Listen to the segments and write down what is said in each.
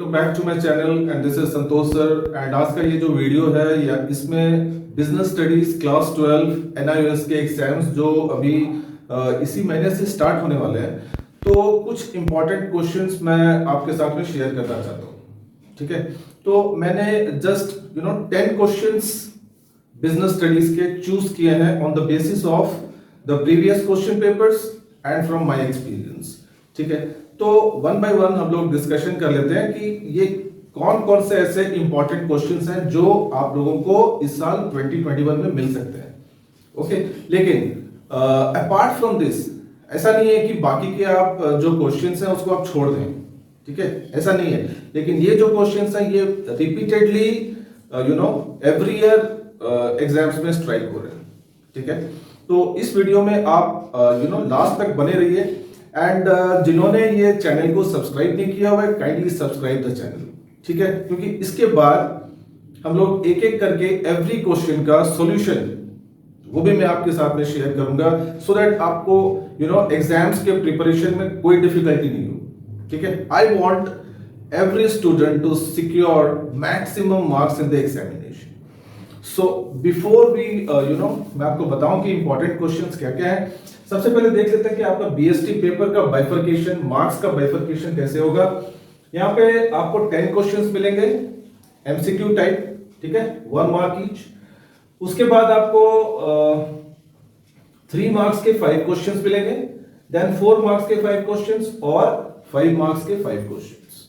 Welcome back to my channel and this is Santosh sir. And आज का ये जो वीडियो है या इसमें बिजनेस स्टडीज क्लास 12 एनआईओएस के एग्जाम्स जो अभी इसी महीने से स्टार्ट होने वाले हैं, तो कुछ इंपॉर्टेंट क्वेश्चंस मैं आपके साथ में शेयर करना चाहता हूँ। ठीक है, तो मैंने जस्ट 10 क्वेश्चंस बिजनेस स्टडीज के चूज किए हैं on the basis of the previous question papers and from my experience. ठीक है, तो वन बाय वन हम लोग डिस्कशन कर लेते हैं कि ये कौन कौन से ऐसे इंपॉर्टेंट क्वेश्चंस हैं जो आप लोगों को इस साल 2021 में मिल सकते हैं। ओके, लेकिन अपार्ट फ्रॉम दिस ऐसा नहीं है कि बाकी के आप जो क्वेश्चंस हैं उसको आप छोड़ दें। ठीक है, ऐसा नहीं है, लेकिन ये जो क्वेश्चंस हैं ये रिपीटेडली एवरी ईयर एग्जाम्स में स्ट्राइक हो रहे हैं। ठीक है, तो इस वीडियो में आप लास्ट तक बने रहिए एंड जिन्होंने ये चैनल को सब्सक्राइब नहीं किया हुआ है काइंडली सब्सक्राइब द चैनल। ठीक है, क्योंकि इसके बाद हम लोग एक एक करके एवरी क्वेश्चन का सॉल्यूशन वो भी मैं आपके साथ में शेयर करूंगा सो दैट आपको एग्जाम्स के प्रिपरेशन में कोई डिफिकल्टी नहीं हो। ठीक है, I want every student to secure maximum marks in the examination. So before we मैं आपको बताऊं कि इंपॉर्टेंट क्वेश्चंस क्या क्या है। सबसे पहले देख लेते हैं कि आपका बीएसटी पेपर का बाइफरकेशन, मार्क्स का बाइफरकेशन कैसे होगा। यहाँ पे आपको 10 क्वेश्चंस मिलेंगे एमसीक्यू टाइप। ठीक है, 1 मार्क ईच। उसके बाद आपको 3 मार्क्स के 5 क्वेश्चंस मिलेंगे, देन 4 मार्क्स के 5 क्वेश्चंस और 5 मार्क्स के 5 क्वेश्चंस।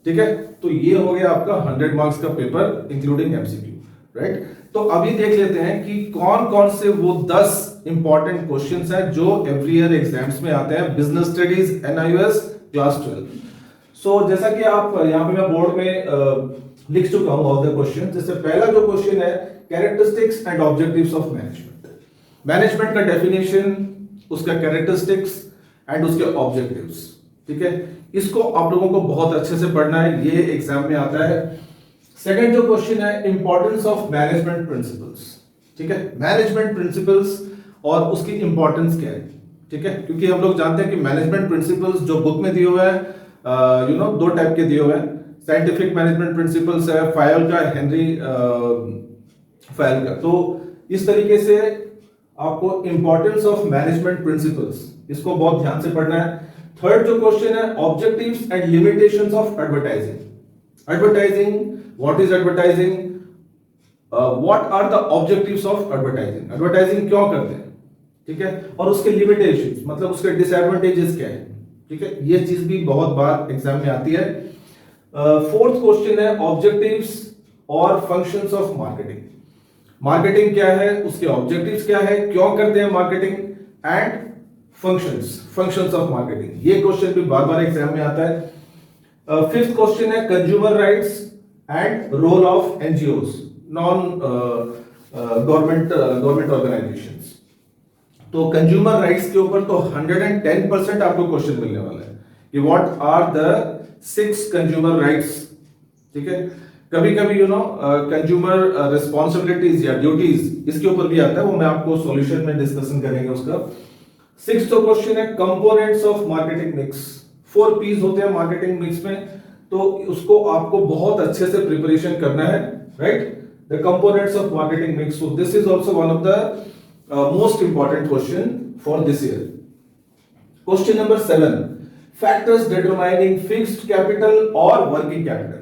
ठीक है, तो ये हो गया आपका 100 मार्क्स का पेपर इंक्लूडिंग एमसीक्यू। राइट, तो अभी देख लेते हैं कि कौन कौन से वो 10 इंपॉर्टेंट क्वेश्चंस हैं जो एवरी ईयर एग्जाम्स में आते हैं बिजनेस स्टडीज एनआईओएस क्लास 12। सो जैसा कि आप यहाँ पे मैं बोर्ड में लिख चुका हूं ऑल द क्वेश्चन। जैसे पहला जो क्वेश्चन है characteristics and objectives of management. Management का डेफिनेशन, उसका कैरेक्टरिस्टिक्स एंड उसके ऑब्जेक्टिव्स। ठीक है, इसको आप लोगों को बहुत अच्छे से पढ़ना है, ये एग्जाम में आता है। सेकंड जो क्वेश्चन है इंपॉर्टेंस ऑफ मैनेजमेंट प्रिंसिपल्स। ठीक है, मैनेजमेंट प्रिंसिपल्स और उसकी इंपॉर्टेंस क्या है। ठीक है, क्योंकि हम लोग जानते हैं कि मैनेजमेंट प्रिंसिपल्स जो बुक में दिए हुए हैं 2 टाइप के दिए हुए हैं। साइंटिफिक मैनेजमेंट प्रिंसिपल्स है फायल का, हेनरी फायल का। तो इस तरीके से आपको इंपॉर्टेंस ऑफ मैनेजमेंट प्रिंसिपल्स इसको बहुत ध्यान से पढ़ना है। थर्ड जो क्वेश्चन है objectives and limitations of advertising. Advertising, what is advertising, what are the objectives of advertising, advertising क्यों करते हैं। ठीक है, और उसके लिमिटेशंस मतलब उसके डिसएडवांटेजेस क्या है। ठीक है, ये चीज भी बहुत बार एग्जाम में आती है। फोर्थ क्वेश्चन है ऑब्जेक्टिव्स और फंक्शंस ऑफ मार्केटिंग। मार्केटिंग क्या है, उसके ऑब्जेक्टिव्स क्या है, क्यों करते हैं marketing, and functions of marketing. ये क्वेश्चन भी बार बार एग्जाम में आता है। फिफ्थ क्वेश्चन है consumer rights and role of NGOs, non government organisations. तो कंज्यूमर राइट्स के ऊपर तो 110% आपको क्वेश्चन मिलने वाला है कि what are the 6 consumer rights. ठीक है, कभी कभी कंज्यूमर रिस्पॉन्सिबिलिटीज या ड्यूटीज इसके ऊपर भी आता है, वो मैं आपको सॉल्यूशन में डिस्कशन करेंगे उसका। 6th क्वेश्चन है components of marketing mix. 4 piece होते हैं मार्केटिंग मिक्स में, तो उसको आपको बहुत अच्छे से प्रिपरेशन करना है। Right, the components of marketing mix. So this is also one of the most important question for this year. Question number 7, factors determining fixed capital or working capital.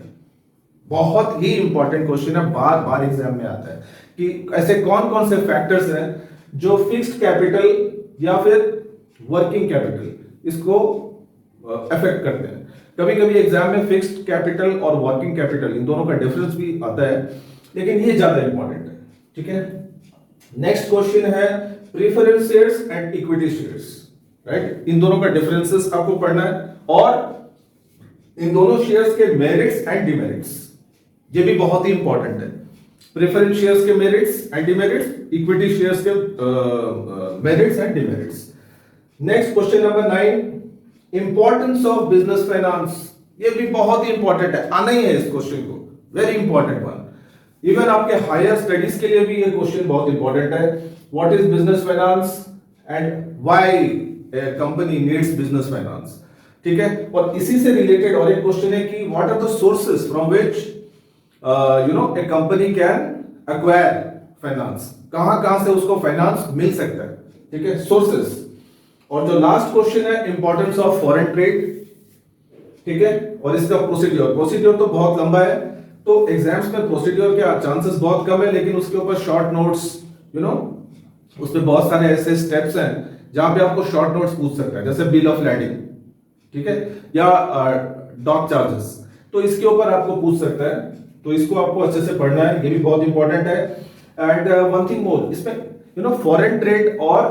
बहुत ही इंपॉर्टेंट क्वेश्चन है, बार बार exam में आता है कि ऐसे कौन कौन से फैक्टर्स हैं जो फिक्स्ड कैपिटल या फिर वर्किंग कैपिटल इसको अफेक्ट करते हैं। कभी कभी एग्जाम में फिक्स्ड कैपिटल और वर्किंग कैपिटल इन दोनों का डिफरेंस भी आता है, लेकिन ये ज्यादा इंपॉर्टेंट है। ठीक है, नेक्स्ट क्वेश्चन है preference shares and equity shares. Right, इन दोनों का डिफरेंसेस आपको पढ़ना है और इन दोनों शेयर्स के मेरिट्स एंड डिमेरिट्स, ये भी बहुत ही इंपॉर्टेंट है। प्रेफरेंस शेयर्स के merits and demerits, equity shares के merits and demerits. Next question number 9, importance of business finance. ये भी बहुत ही इंपॉर्टेंट है, आना ही है इस क्वेश्चन को, वेरी इंपॉर्टेंट वन। इवन आपके हायर स्टडीज के लिए भी ये क्वेश्चन बहुत इंपॉर्टेंट है। What is business finance and why a company needs business finance. ठीक है। और इसी से रिलेटेड और एक क्वेश्चन है कि what are the sources from which a company can acquire finance, कहां से उसको फाइनेंस मिल सकता है, ठीक है, सोर्सेस। और जो लास्ट क्वेश्चन है इंपॉर्टेंस ऑफ फॉरेन ट्रेड, ठीक है, और इसका प्रोसीड्योर तो बहुत लंबा है, तो एग्जाम्स में प्रोसीड्योर के चांसेस बहुत कम है, लेकिन उसके ऊपर शॉर्ट नोट्स, उसमें बहुत सारे ऐसे स्टेप्स हैं जहां पे आपको शॉर्ट नोट्स पूछ सकता है, जैसे बिल ऑफ लैंडिंग, ठीक है, या डॉक चार्जेस, तो इसके ऊपर आपको पूछ सकता है, तो इसको आपको अच्छे से पढ़ना है, ये भी बहुत इंपॉर्टेंट है। एंड वन थिंग मोर, इसमें फॉरेन ट्रेड और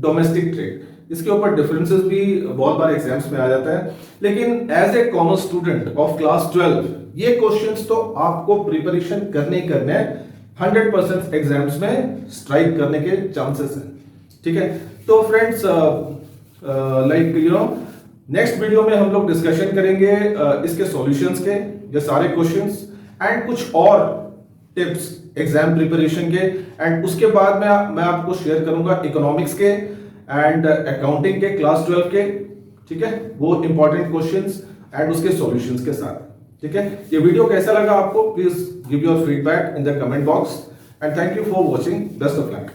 डोमेस्टिक ट्रेड, इसके ऊपर डिफरेंसेस भी बहुत बार एग्जाम्स में आ जाता है, लेकिन as a commerce student of class 12 ये क्वेश्चंस तो आपको प्रिपरेशन करने 100% एग्जाम्स में स्ट्राइक करने के चांसेस हैं, ठीक है। तो फ्रेंड्स नेक्स्ट वीडियो में हम लोग डिस्कशन करेंगे इसके सॉल्यूशंस के, ये सारे क्वेश्चंस एंड कुछ और टिप्स एग्जाम प्रिपरेशन के, एंड उसके बाद मैं आपको शेयर करूंगा इकोनॉमिक्स के एंड अकाउंटिंग के क्लास 12 के, ठीक है, वो इंपॉर्टेंट क्वेश्चंस एंड उसके सॉल्यूशंस के साथ, ठीक है। ये वीडियो कैसा लगा आपको, please give your feedback in the comment box and thank you for watching, best of luck.